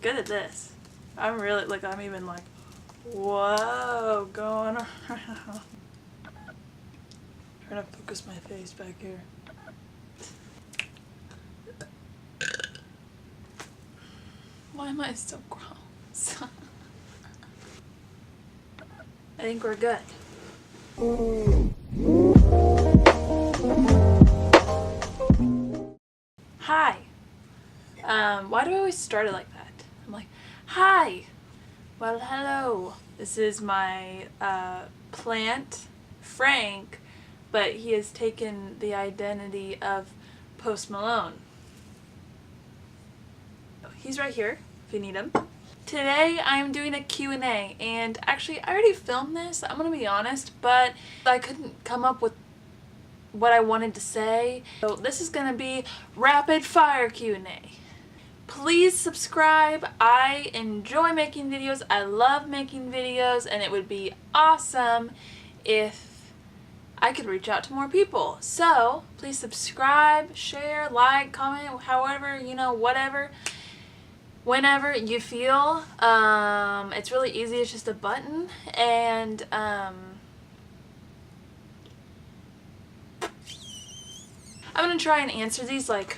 good at this. I'm really, like, I'm even like, whoa, going on. Trying to focus my face back here. Why am I so gross? I think we're good. Hi. Why do I always start it like that? I'm like, hi. Well, hello. This is my plant, Frank, but he has taken the identity of Post Malone. He's right here if you need him. Today I'm doing a Q&A, and actually I already filmed this, I'm gonna be honest, but I couldn't come up with what I wanted to say. So this is gonna be rapid fire Q&A. Please subscribe. I enjoy making videos. I love making videos, and it would be awesome if I could reach out to more people. So please subscribe, share, like, comment, however, you know, whatever. Whenever you feel. It's really easy. It's just a button, and I'm gonna try and answer these like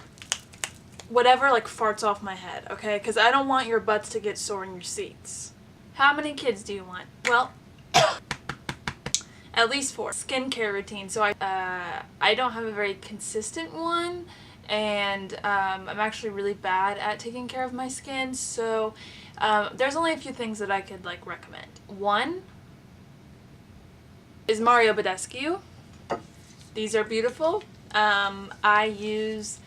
whatever like farts off my head, okay? Because I don't want your butts to get sore in your seats. How many kids do you want? Well, at least 4. Skincare routine. So I don't have a very consistent one. And I'm actually really bad at taking care of my skin, so there's only a few things that I could like recommend. One is Mario Badescu. These are beautiful. I use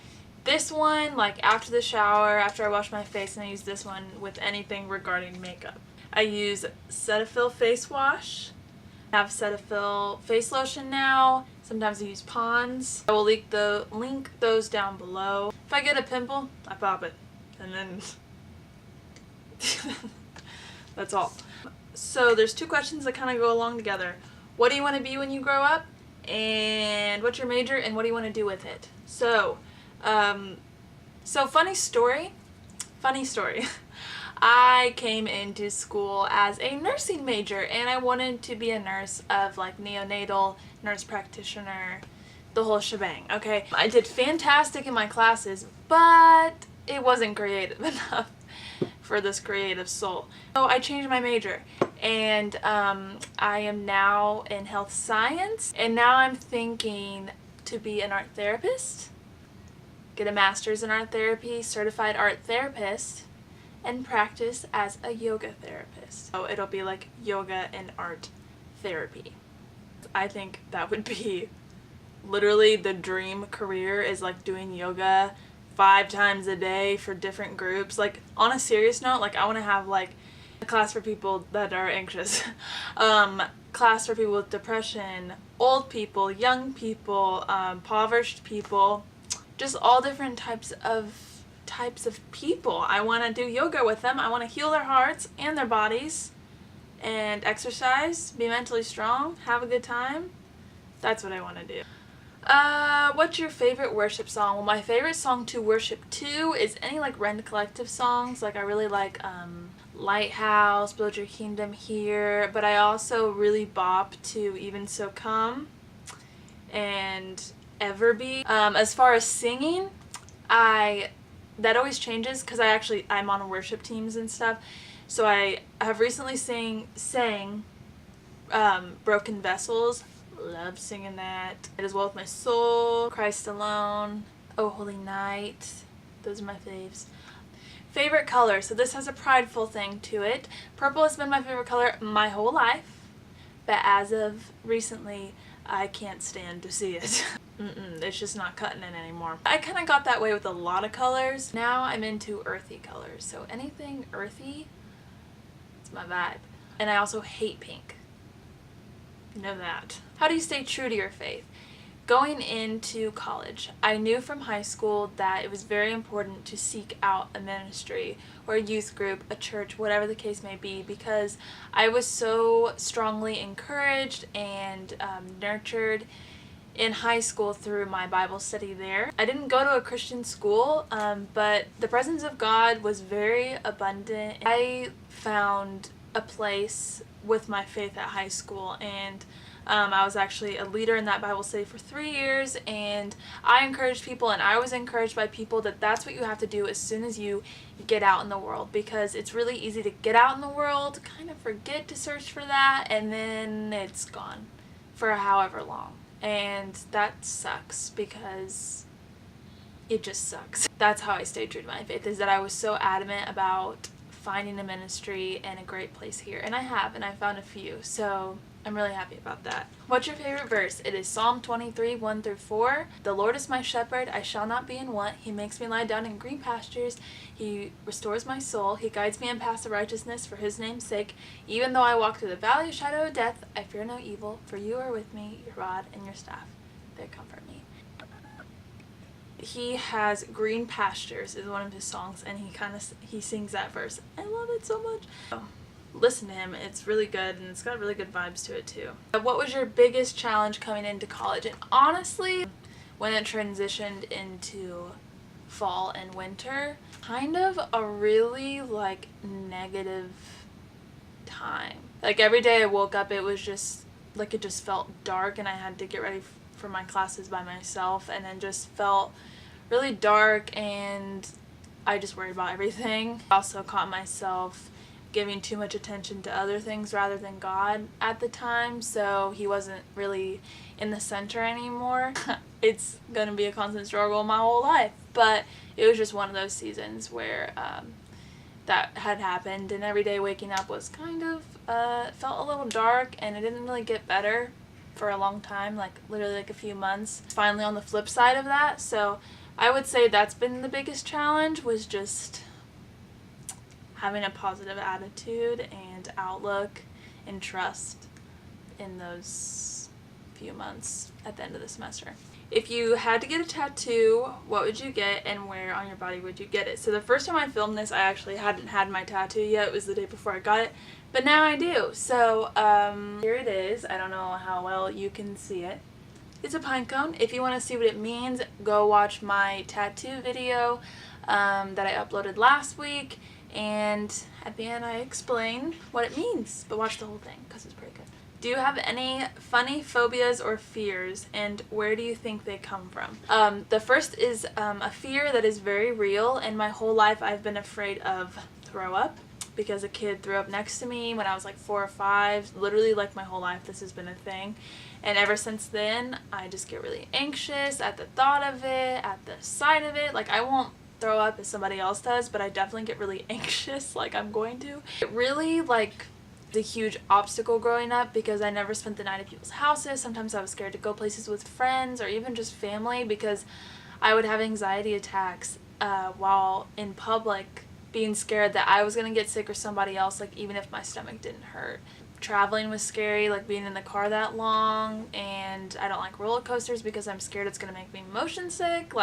this one like after the shower, after I wash my face, and I use this one with anything regarding makeup. I use Cetaphil face wash. I have Cetaphil face lotion now. Sometimes I use Pond's. I will link those down below. If I get a pimple, I pop it. And then that's all. So there's 2 questions that kind of go along together. What do you want to be when you grow up? And what's your major? And what do you want to do with it? So, funny story. I came into school as a nursing major, and I wanted to be a nurse of like neonatal, nurse practitioner, the whole shebang, okay? I did fantastic in my classes, but it wasn't creative enough for this creative soul. So I changed my major, and I am now in health science, and now I'm thinking to be an art therapist, get a master's in art therapy, certified art therapist, and practice as a yoga therapist. So it'll be like yoga and art therapy. I think that would be literally the dream career, is like doing yoga 5 times a day for different groups. Like on a serious note, like I want to have like a class for people that are anxious, class for people with depression, old people, young people, impoverished people, just all different types of people. I want to do yoga with them. I want to heal their hearts and their bodies and exercise, be mentally strong, have a good time. That's what I want to do. What's your favorite worship song? Well, my favorite song to worship to is any like Rend Collective songs. Like I really like Lighthouse, Build Your Kingdom Here, but I also really bop to Even So Come and Everbe. As far as singing, that always changes because I'm on worship teams and stuff. So I have recently sang Broken Vessels. Love singing that. It is Well With My Soul, Christ Alone, Oh Holy Night. Those are my faves. Favorite color. So this has a prideful thing to it. Purple has been my favorite color my whole life, but as of recently, I can't stand to see it. It's just not cutting it anymore. I kind of got that way with a lot of colors. Now I'm into earthy colors, so anything earthy, it's my vibe. And I also hate pink. You know that. How do you stay true to your faith? Going into college, I knew from high school that it was very important to seek out a ministry or a youth group, a church, whatever the case may be, because I was so strongly encouraged and nurtured in high school through my Bible study there. I didn't go to a Christian school, but the presence of God was very abundant. I found a place with my faith at high school, and I was actually a leader in that Bible study for 3 years, and I encouraged people, and I was encouraged by people that that's what you have to do as soon as you get out in the world, because it's really easy to get out in the world, kind of forget to search for that, and then it's gone for however long. And that sucks, because it just sucks. That's how I stayed true to my faith, is that I was so adamant about finding a ministry and a great place here. And I have, and I found a few, so I'm really happy about that. What's your favorite verse? It is Psalm 23, 1-4. The Lord is my shepherd, I shall not be in want. He makes me lie down in green pastures. He restores my soul. He guides me in paths of righteousness for his name's sake. Even though I walk through the valley of shadow of death, I fear no evil, for you are with me, your rod and your staff, they comfort me. He has green pastures is one of his songs, and he sings that verse. I love it so much. Listen to him, it's really good, and it's got really good vibes to it too. What was your biggest challenge coming into college? And honestly, when it transitioned into fall and winter, kind of a really negative time. Every day I woke up, it was just it just felt dark, and I had to get ready for my classes by myself, and then just felt really dark, and I just worried about everything. I also caught myself giving too much attention to other things rather than God at the time, so he wasn't really in the center anymore. It's gonna be a constant struggle my whole life, but it was just one of those seasons where that had happened, and every day waking up was kind of felt a little dark, and it didn't really get better for a long time, literally a few months. Finally on the flip side of that, so I would say that's been the biggest challenge, was just having a positive attitude and outlook and trust in those few months at the end of the semester. If you had to get a tattoo, what would you get, and where on your body would you get it? So the first time I filmed this, I actually hadn't had my tattoo yet. It was the day before I got it, but now I do. So here it is. I don't know how well you can see it. It's a pine cone. If you want to see what it means, go watch my tattoo video that I uploaded last week, and at the end I explain what it means, but watch the whole thing because it's pretty good. Do you have any funny phobias or fears, and where do you think they come from? The first is a fear that is very real, and my whole life I've been afraid of throw up, because a kid threw up next to me when I was 4 or 5. Literally my whole life this has been a thing, and ever since then I just get really anxious at the thought of it, at the sight of it. I won't throw up as somebody else does, but I definitely get really anxious I'm going to. It really a huge obstacle growing up, because I never spent the night at people's houses. Sometimes I was scared to go places with friends or even just family, because I would have anxiety attacks while in public, being scared that I was going to get sick or somebody else, even if my stomach didn't hurt. Traveling was scary, being in the car that long, and I don't like roller coasters because I'm scared it's going to make me motion sick.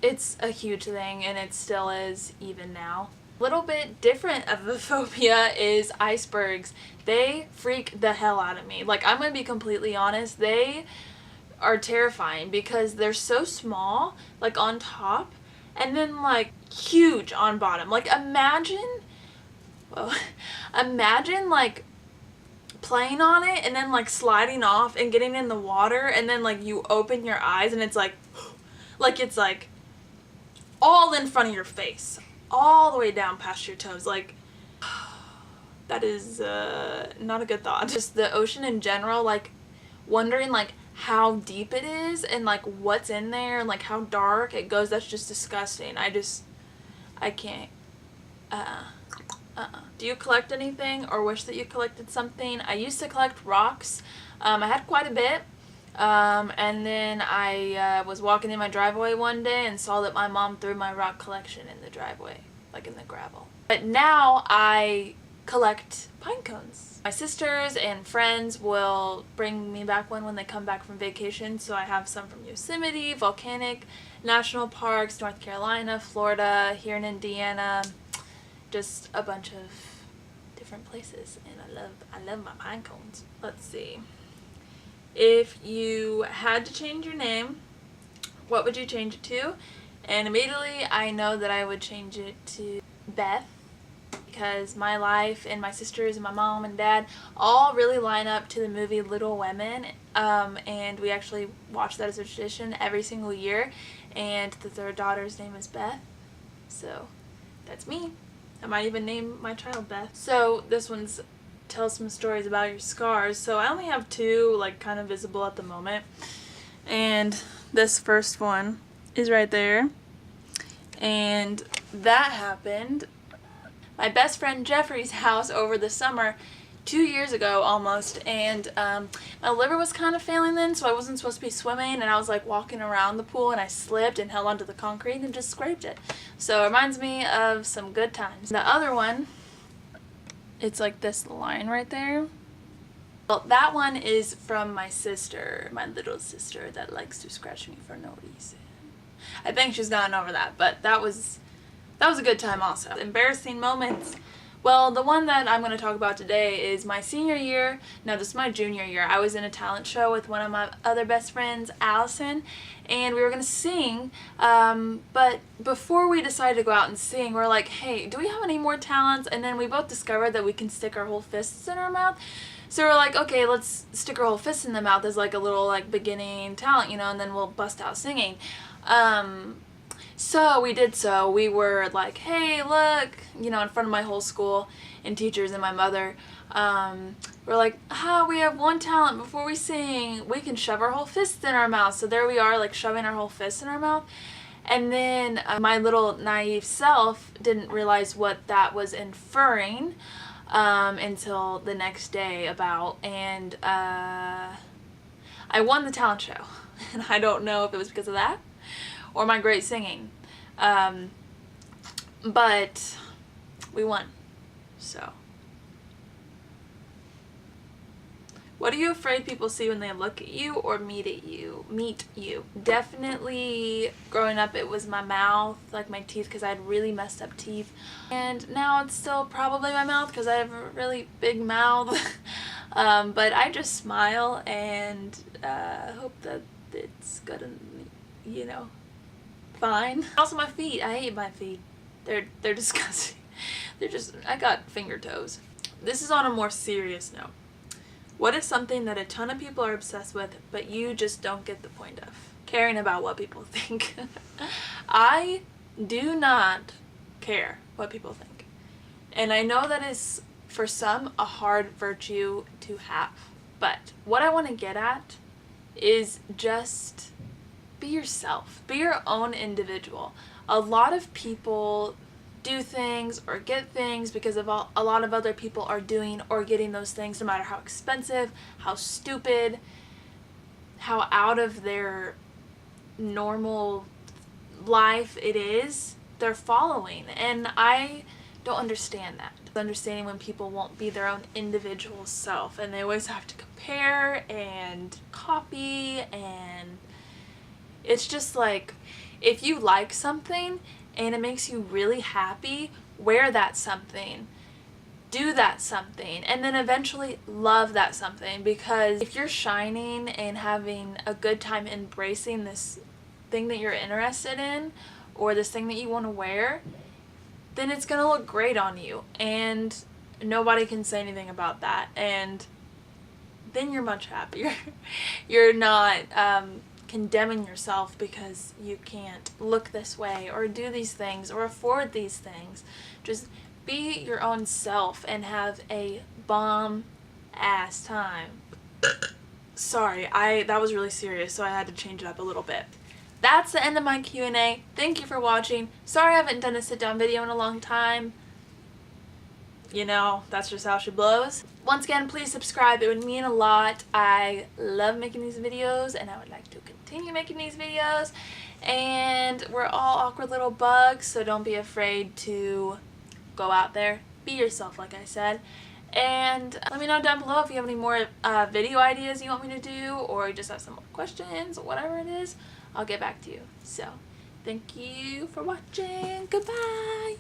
It's a huge thing, and it still is even now. A little bit different of a phobia is icebergs. They freak the hell out of me. I'm going to be completely honest, they are terrifying because they're so small, on top, and then huge on bottom. Imagine playing on it and then sliding off and getting in the water, and then you open your eyes and it's it's all in front of your face, all the way down past your toes. That is not a good thought. Just the ocean in general, wondering how deep it is, and what's in there, and how dark it goes. That's just disgusting. I can't. Do you collect anything, or wish that you collected something? I used to collect rocks. I had quite a bit. And then I was walking in my driveway one day and saw that my mom threw my rock collection in the driveway, in the gravel. But now I collect pine cones. My sisters and friends will bring me back one when they come back from vacation, so I have some from Yosemite, volcanic national parks, North Carolina, Florida, here in Indiana, just a bunch of different places, and I love my pine cones. Let's see. if you had to change your name, what would you change it to? And immediately I know that I would change it to Beth, because my life and my sisters and my mom and dad all really line up to the movie Little Women, and we actually watch that as a tradition every single year, and the third daughter's name is Beth, so that's me. I might even name my child Beth. So this one's tells some stories about your scars. So I only have two like kind of visible at the moment, and this first one is right there, and that happened my best friend Jeffrey's house over the summer 2 years ago almost, and my liver was kind of failing then, so I wasn't supposed to be swimming, and I was like walking around the pool and I slipped and held onto the concrete and just scraped it. So it reminds me of some good times. The other one, it's like this line right there. Well, that one is from my sister, my little sister that likes to scratch me for no reason. I think she's gotten over that, but that was a good time also. Embarrassing moments. Well, the one that I'm going to talk about today is my senior year. No, this is my junior year. I was in a talent show with one of my other best friends, Allison, and we were going to sing, but before we decided to go out and sing, we're like, hey, do we have any more talents? And then we both discovered that we can stick our whole fists in our mouth. So we're like, okay, let's stick our whole fists in the mouth as like a little like beginning talent, you know, and then we'll bust out singing. So we did so. We were like, hey, look, you know, in front of my whole school and teachers and my mother. We're like, we have one talent before we sing. We can shove our whole fists in our mouth. So there we are, like shoving our whole fists in our mouth. And then my little naive self didn't realize what that was inferring until the next day and I won the talent show. And I don't know if it was because of that or my great singing, but we won. So what are you afraid people see when they look at you or meet you? Definitely growing up it was my mouth, like my teeth, because I had really messed up teeth, and now it's still probably my mouth because I have a really big mouth. But I just smile and hope that it's good and, you know, fine. Also my feet. I hate my feet. They're disgusting. I got finger toes. This is on a more serious note. What is something that a ton of people are obsessed with, but you just don't get the point of? Caring about what people think. I do not care what people think. And I know that is, for some, a hard virtue to have. But what I want to get at is just be yourself. Be your own individual. A lot of people do things or get things because of a lot of other people are doing or getting those things, no matter how expensive, how stupid, how out of their normal life it is, they're following. And I don't understand that. Understanding when people won't be their own individual self and they always have to compare and copy, and it's just like, if you like something and it makes you really happy, wear that something, do that something, and then eventually love that something. Because if you're shining and having a good time embracing this thing that you're interested in or this thing that you want to wear, then it's gonna look great on you and nobody can say anything about that, and then you're much happier. You're not condemning yourself because you can't look this way or do these things or afford these things. Just be your own self and have a bomb ass time. Sorry, that was really serious, so I had to change it up a little bit. That's the end of my Q&A. Thank you for watching. Sorry I haven't done a sit-down video in a long time. You know, that's just how she blows. Once again, please subscribe. It would mean a lot. I love making these videos and I would like to continue making these videos. And we're all awkward little bugs, so don't be afraid to go out there. Be yourself, like I said. And let me know down below if you have any more video ideas you want me to do, or you just have some more questions, or whatever it is. I'll get back to you. So, thank you for watching. Goodbye.